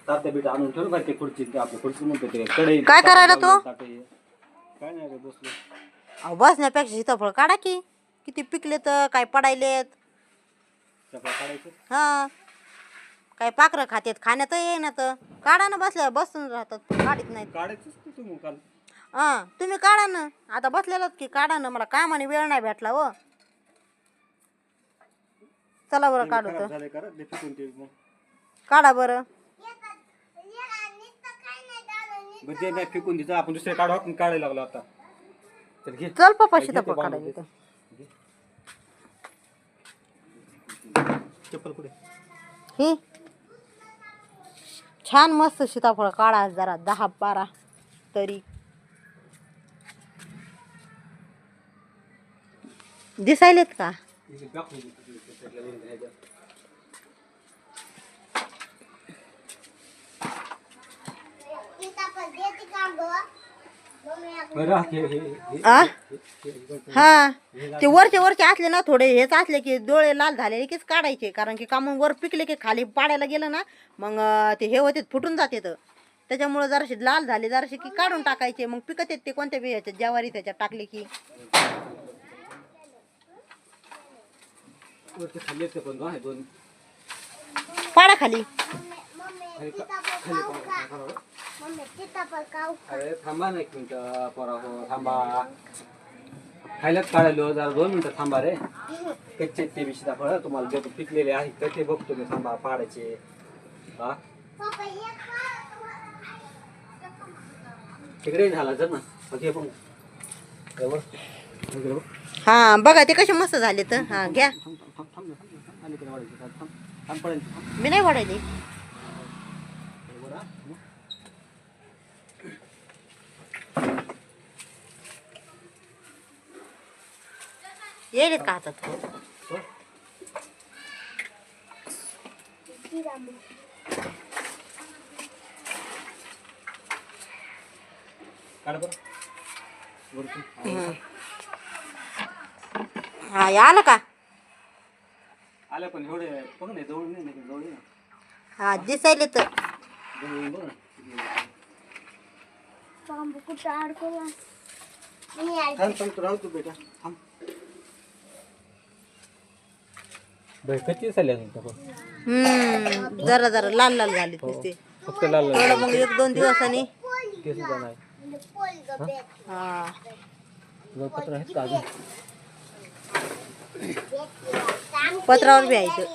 तात्या bit आणून ठेवलं बाकी खुर्ची आपल्या खुर्ची म्हणतो ते कढई काय करायला तो? काय नाही रे बसलो. अहो बसण्यापेक्षा सीताफळ काढा की. किती पिकले तर काय पडायलेत. चपला काढायचं. हा काय पाखरं खात्यात खाण्यात येईना तर काढा ना बसल्या बसून राहतात काढीत नाहीत. काढायचंच तू तू काल. हा तुम्ही काढा ना आता बसलेलात की काढा ना मला कामाने वेळ नाही भेटला हो. चला बरं काढू तर झाले करा ते फिकून ते मग. काढा बरं. म्हणजे नाही फिकून तिथं आपण दुसरे काढू आपण काढायला लागलो आता. चल घे. चल पप्पा सीताफळ काढायला तर. चप्पल कुठे? ही छान मस्त सीताफळ काढा जरा 10-12 तरी दिसायलेत का? आ हा ते वरचे असले ना थोडे हेच असले की डोळे लाल झालेले कीच काढायचे कारण की कामून वर पिकले की खाली पाडायला गेलं ना मग ते हे होते फुटून जाते तर त्याच्यामुळे जराशी लाल झाले जराशी की काढून टाकायचे मग पिकत येत ते कोणत्या बी ह्याच्यात ज्वारी त्याच्यात टाकले की पाडा खाली. अरे थांबा ना 1 मिनिट पोरा हो थांबा. खायलाच काढायलो जरा 2 मिनिटं थांबा रे. कच्चे ते बी सीताफळ तुम्हाला देतो पिकलेले आहेत तर ते बघतो मी थांबा पाडायचे. हा तिकडे झाला जर ना मग हे पण हा बघा ते कसे मस्त झाले तर हा घ्या. मी नाही वाढायली. येईल का हातात हा आलं का? आलं पण एवढे बघ नाही जवळ नाही जवळ ना. हा दिसायले तर राहतो बेटा थांब. कच्ची झाली जरा जरा लाल लाल झाले ते फक्त लाल थोडं मग 1-2 दिवसांनी ते सुद्धा नाही. हा पत्र आहेत का अजून? पत्रावर बी आहे